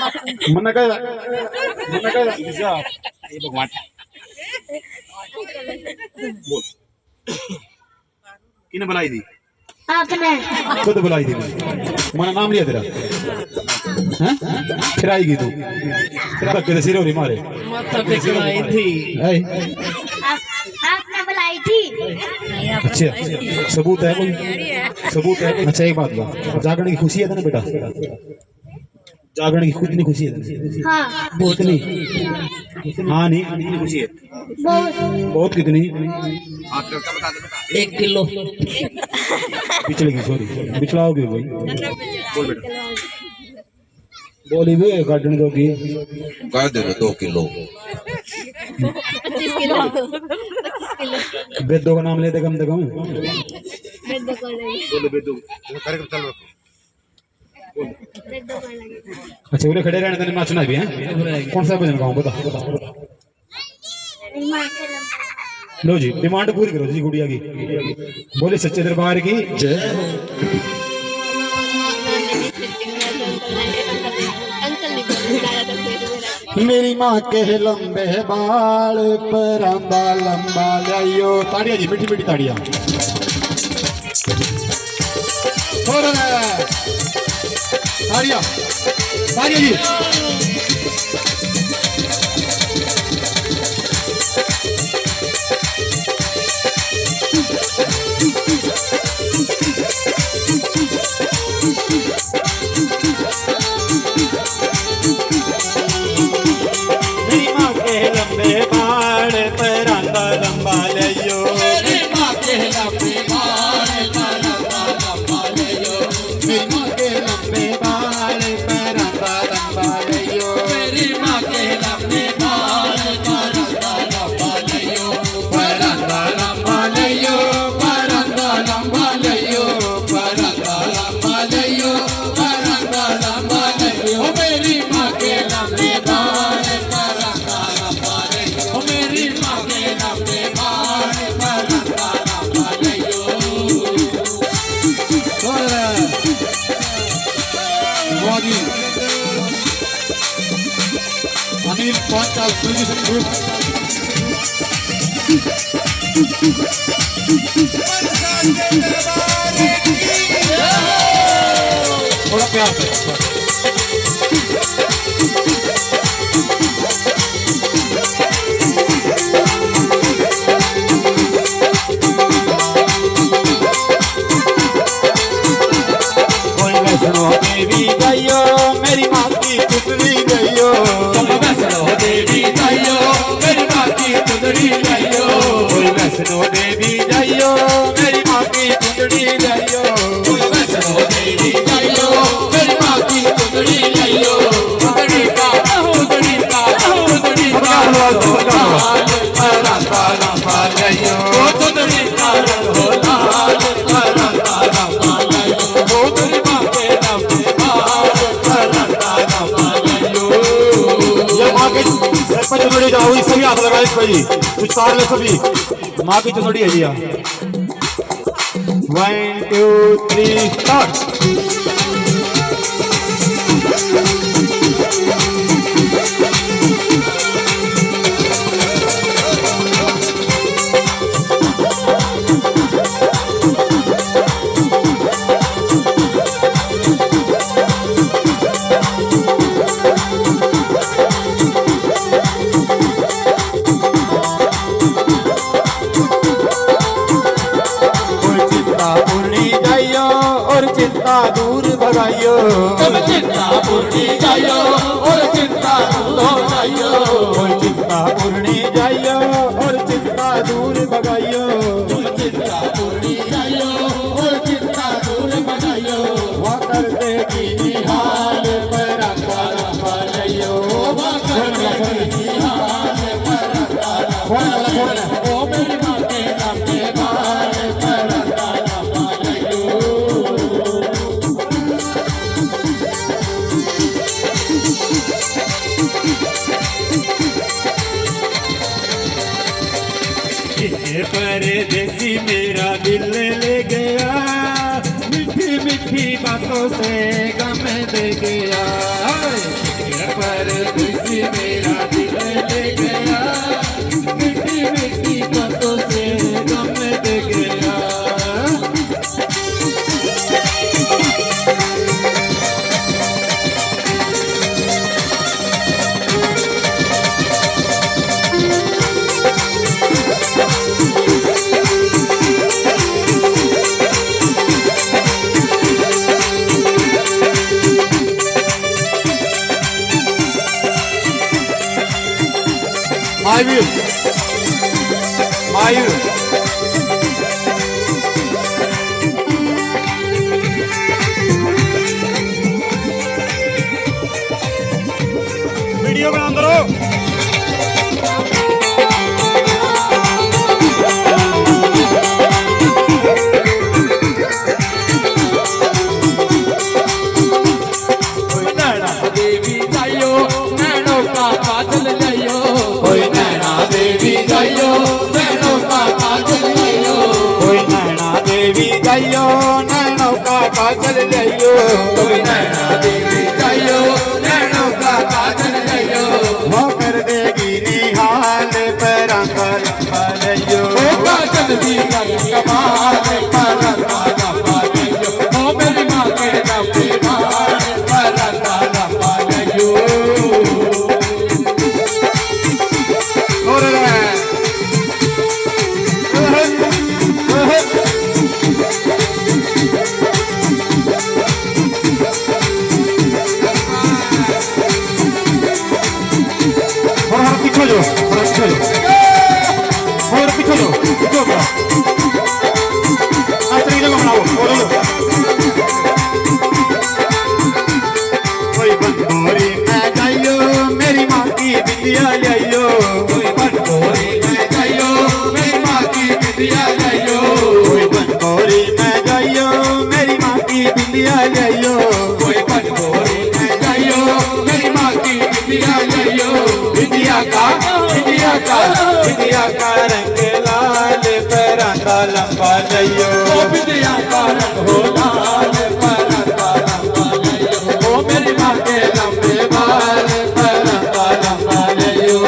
मना कर ये भगवान बोल किने बुलाई थी आपने खुद बुलाई थी मैंने नाम लिया तेरा हैं फिर आएगी तू तेरा रख सिर हो मारे माथा पे बुलाई थी आपने बुलाई थी। अच्छा सबूत है कोई सबूत है। अच्छा एक बात बता जागरण की खुशी है तेने बेटा जागरण की कितनी खुशी है हाँ बहुत नहीं हाँ नहीं कितनी खुशी है बहुत कितनी 1 किलो पिछले की सॉरी पिछलाओगे भाई बोल बेटा बोली भी गार्डन दो की कर दे 2 किलो 25 किलो 25 किलो बेदो का नाम लेते कम से कम बेदो कर लगे बोले बेदो कार्यक्रम चल रहा बेदो कर लगे। अच्छा उन्हें खड़े रहने देने नाचना भी है कौन सा भजन गाऊं बता लो जी डिमांड पूरी करो जी गुड़िया की बोले सच्चे दरबार की जय मेरी माँ के लंबे बाल परांदा लंबा लियो ताड़िया जी मीठी मीठी ताड़िया ताड़िया ताड़िया जी अनिल पॉडकास्ट प्रोड्यूसर ग्रुप थोड़ा प्यार से देवी गाइयो मेरी माँ की पुतली गाइयो वैष्णो देवी गाइयो मेरी माँ की पुतली गाइयो वैष्णो देवी गाइयो मेरी माँ की पुतली गाइयो वैष्णो देवी गाइयो मेरी माँ की पुतली गाइयो पुतली का पुतली का पुतली का गाइयो पुतली का हो लाल चुनौती जाओ सभी हाथ लगाए भाई कुछ तार ले सभी माँ की चुनौती है जी 1 2 3 स्टार्ट चिंता दूर भगाइयो तुम चिंता पूर्णी जाइयो और चिंता दूर हो जाइयो चिंता पूर्णी जाइयो और चिंता दूर भगाइयो तुम चिंता पूर्णी जाइयो और चिंता दूर भगाइयो वह कर देगी निहाल पर जाइयो वह कर देगी निहाल पर ओ मेरी माँ के लंबे बाल पर परदेसी मेरा दिल ले गया मीठी मीठी बातों से गम दे गया मायूर मायूर वीडियो बना दो देवी जाइयो नैनो का काजल लियो कोई नैना देवी जाइयो नैनो का काजल लियो कोई नैना देवी जाइयो नैनो का काजल लियो कोई नैना देवी जाइयो नैनो का काजल लियो वो कर देगी निहाल पैरां का लंबा लियो ओ काजल दी गल कमाल पर काला पालियो ओ मेरी मां के नबे मार पर काला पालियो और पीछे जो और पीछे जो जगह बनाओ कोई बंदोरी मैं जाइयो मेरी माँ की बिंदिया लियो कोई बनकोरी में जाइयो मेरी माँ की बिटिया जाइयो कोई बंदोरी मैं जाइयो मेरी माँ की बिंदिया लियो कोई बनकोरी में जाइयो मेरी माँ की बिटिया जाइयो बिंदिया का रंग लाल पैरां का लंबा लियो ओ बिटिया का रंग हो लाल पर काला पालियो ओ मेरी माँ के लंबे बाल पर काला पालियो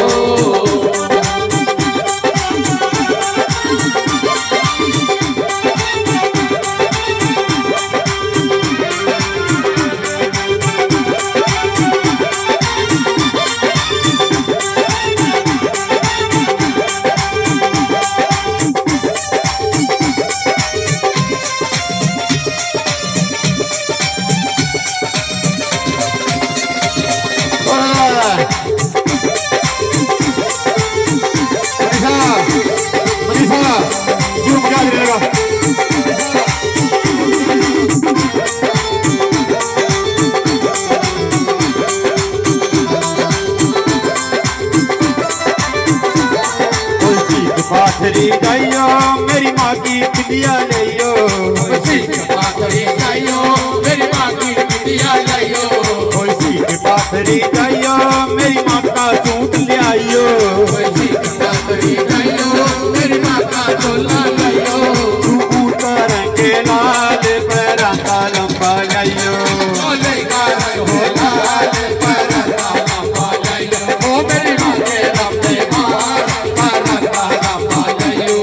पाथरी जाइयो मेरी माँ की बिंदिया लियो सीख पाथरी जाइयो मेरी माँ की बिटिया जाइयो कोई सीख पाथरी जाइयो मेरी माँ का सूट ले आइयो कोई सीख पाथरी जाइयो मेरी माँ का चोला जाइयो सूट रंग लाल पैरां का लंबा लियो चोले का रंग हो लाल पर काला पालियो ओ मेरी माँ के लंबे बाल पर काला पालियो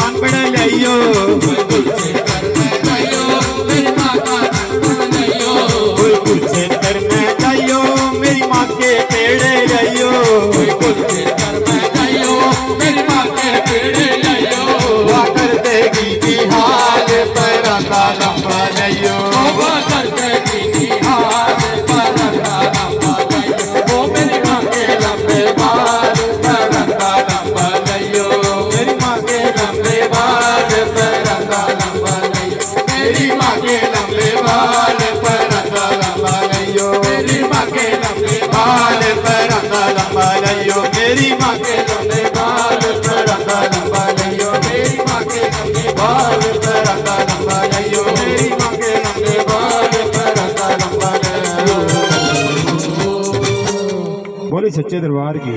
कानपड़ लियाइयो कुर्सी कर में जाइयो मेरी माँ का नाम जाइयो कुर्सी कर में जाइयो मेरी माँ के पेड़े जाइयो कुर्सी कर में जाइयो मेरी माँ के पेड़े जाइयो हुआ कर देगी बिहार पर लंबा जाइयो वो करते की हाथ पर लंबा जाइयो वो मेरी माँ के लंबे बाल पर लंबा जाइयो मेरी माँ के लंबे बाल पर लंबा जाइयो मेरी माँ के लंबे बाल पर लंबा जाइयो मेरी माँ के लंबे बाल पर लंबा जाइयो मेरी माँ के लंबे बाल पर लंबा जाइयो मेरी माँ के लंबे बाल पर लंबा जाइयो मेरी माँ के लंबे बाल पर लंबा जाइयो बोली सच्चे दरबार की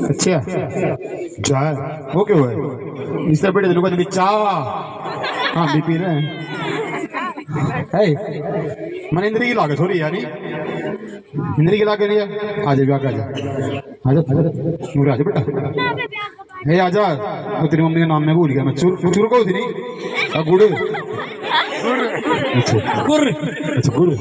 अच्छा चाय वो क्यों है इस तरह बेटे दिलों का जल्दी चाह हाँ भी पी रहे हैं मैंने इंद्री की लागत हो रही है यानी इंद्री की लागत नहीं है आ जा आजा आजा नूर आजा बेटा हे आजा वो तेरी मम्मी का नाम मैं भूल गया मैं चूर को थी नहीं गुड़ अच्छा गुड़